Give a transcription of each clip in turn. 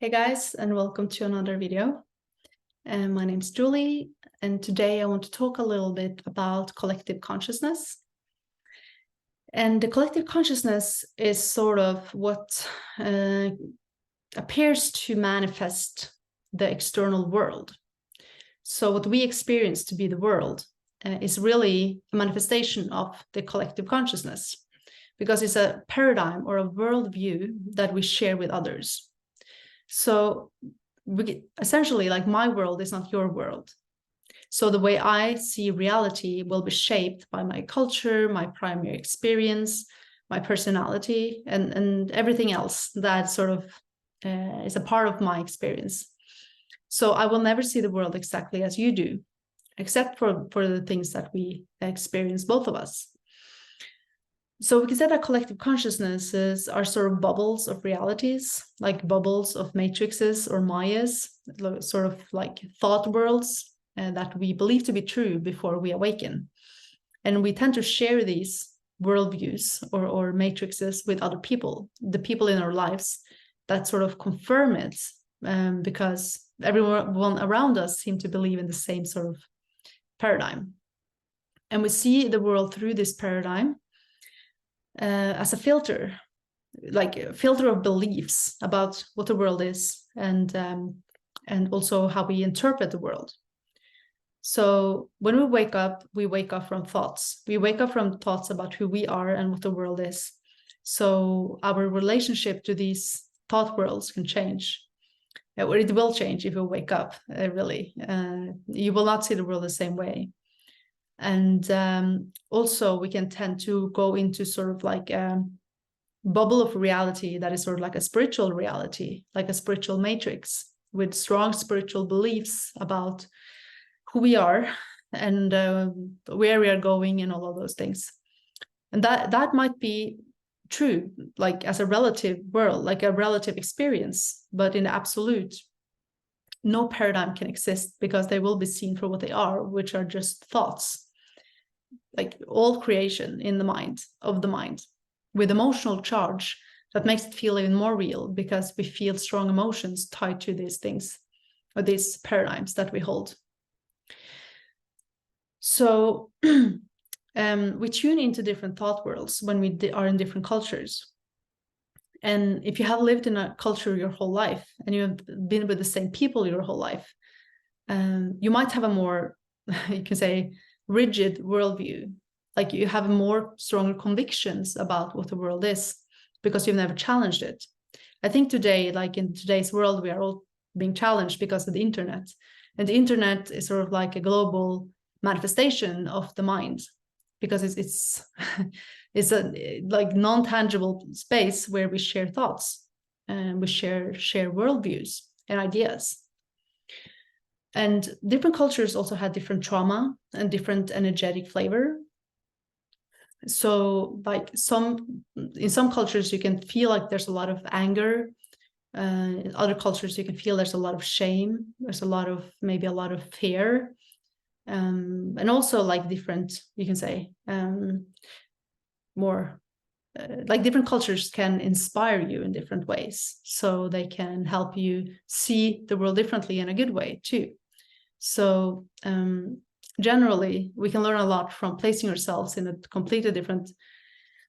Hey guys, and welcome to another video. My name's Julie, and today I want to talk a little bit about collective consciousness. And the collective consciousness is sort of what appears to manifest the external world. So what we experience to be the world is really a manifestation of the collective consciousness, because it's a paradigm or a worldview that we share with others. So essentially, like, my world is not your world. So the way I see reality will be shaped by my culture, my primary experience, my personality, and everything else that sort of is a part of my experience. So I will never see the world exactly as you do, except for the things that we experience, both of us. So we can say that collective consciousnesses are sort of bubbles of realities, like bubbles of matrices or mayas, sort of like thought worlds that we believe to be true before we awaken. And we tend to share these worldviews or matrices with other people, the people in our lives that sort of confirm it, because everyone around us seems to believe in the same sort of paradigm. And we see the world through this paradigm as a filter, like a filter of beliefs about what the world is, and also how we interpret the world. So when we wake up from thoughts. We wake up from thoughts about who we are and what the world is. So our relationship to these thought worlds can change. Or it will change if you wake up, really. You will not see the world the same way. And also we can tend to go into sort of like a bubble of reality that is sort of like a spiritual reality, like a spiritual matrix with strong spiritual beliefs about who we are and where we are going and all of those things. And that might be true, like as a relative world, like a relative experience, but in absolute, no paradigm can exist, because they will be seen for what they are, which are just thoughts. Like all creation in the mind, with emotional charge that makes it feel even more real, because we feel strong emotions tied to these things or these paradigms that we hold. So we tune into different thought worlds when we are in different cultures. And if you have lived in a culture your whole life and you have been with the same people your whole life, you might have a more, you can say, rigid worldview. Like you have more stronger convictions about what the world is because you've never challenged it. I think today, like in today's world, we are all being challenged because of the internet. And the internet is sort of like a global manifestation of the mind, because it's it's a like non-tangible space where we share thoughts and we share worldviews and ideas. And different cultures also had different trauma and different energetic flavor. So like in some cultures you can feel like there's a lot of anger. In other cultures you can feel there's a lot of shame, there's maybe a lot of fear, and also like different, you can say, more like different cultures can inspire you in different ways, so they can help you see the world differently in a good way too. So generally we can learn a lot from placing ourselves in a completely different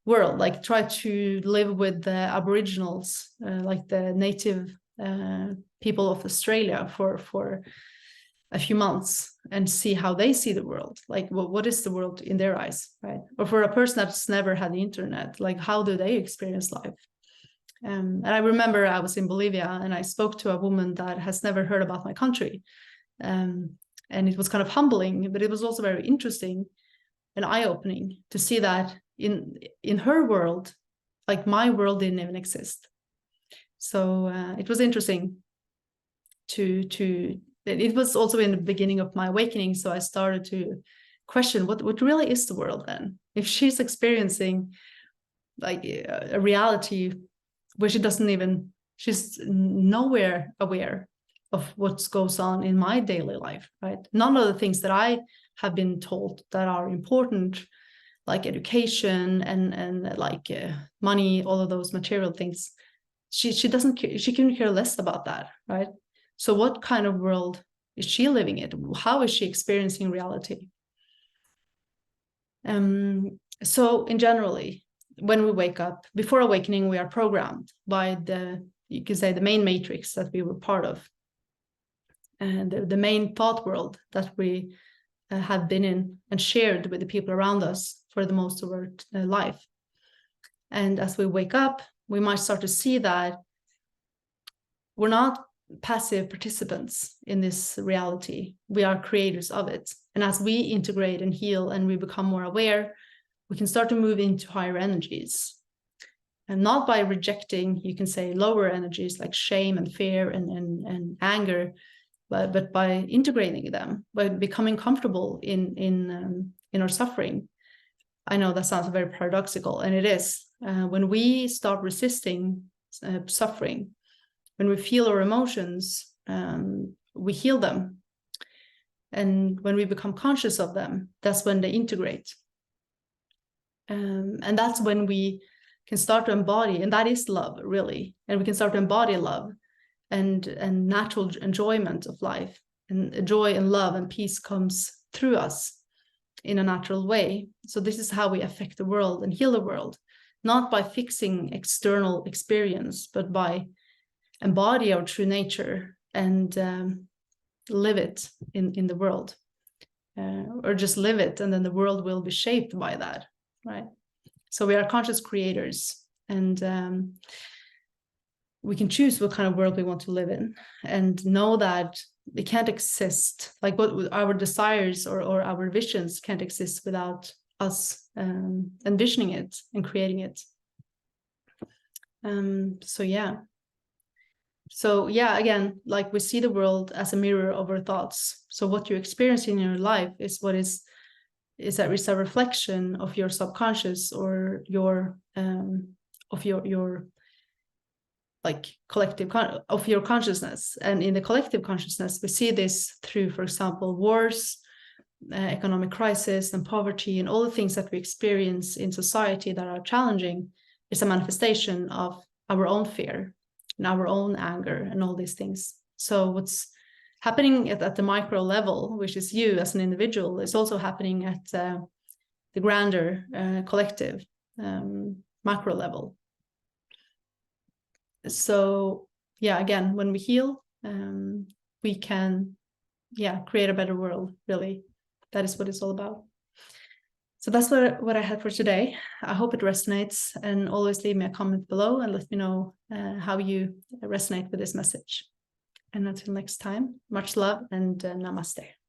world, like try to live with the Aboriginals, like the native people of Australia for a few months, and see how they see the world. Like what is the world in their eyes, right? Or for a person that's never had the internet, like how do they experience life? And I remember I was in Bolivia and I spoke to a woman that has never heard about my country. And it was kind of humbling, but it was also very interesting and eye-opening to see that in her world, like my world didn't even exist. So it was interesting it was also in the beginning of my awakening. So I started to question what really is the world then? If she's experiencing like a reality where she's nowhere aware of what goes on in my daily life, right? None of the things that I have been told that are important, like education and like money, all of those material things, she couldn't care less about that, right? So what kind of world is she living in? How is she experiencing reality? So in generally, when we wake up, before awakening, we are programmed by you can say, the main matrix that we were part of, and the main thought world that we have been in and shared with the people around us for the most of our life. And as we wake up, we might start to see that we're not passive participants in this reality. We are creators of it. And as we integrate and heal and we become more aware, we can start to move into higher energies. And not by rejecting, you can say, lower energies like shame and fear and anger, but by integrating them, by becoming comfortable in our suffering. I know that sounds very paradoxical, and it is. When we start resisting suffering, when we feel our emotions, we heal them. And when we become conscious of them, that's when they integrate. And that's when we can start to embody, and that is love, really. And we can start to embody love and natural enjoyment of life. And joy and love and peace comes through us in a natural way. So this is how we affect the world and heal the world, not by fixing external experience, but by embody our true nature and live it in the world, or just live it, and then the world will be shaped by that, right? So we are conscious creators, and we can choose what kind of world we want to live in, and know that it can't exist, like what our desires or our visions can't exist without us envisioning it and creating it. So again, like, we see the world as a mirror of our thoughts. So what you experience in your life is a reflection of your subconscious, or your like collective of your consciousness. And in the collective consciousness, we see this through, for example, wars, economic crisis and poverty, and all the things that we experience in society that are challenging is a manifestation of our own fear and our own anger and all these things. So what's happening at the micro level, which is you as an individual, is also happening at the grander collective macro level. So again, when we heal, we can create a better world, really. That is what it's all about. So that's what I had for today. I hope it resonates, and always leave me a comment below and let me know how you resonate with this message. And until next time, much love and namaste.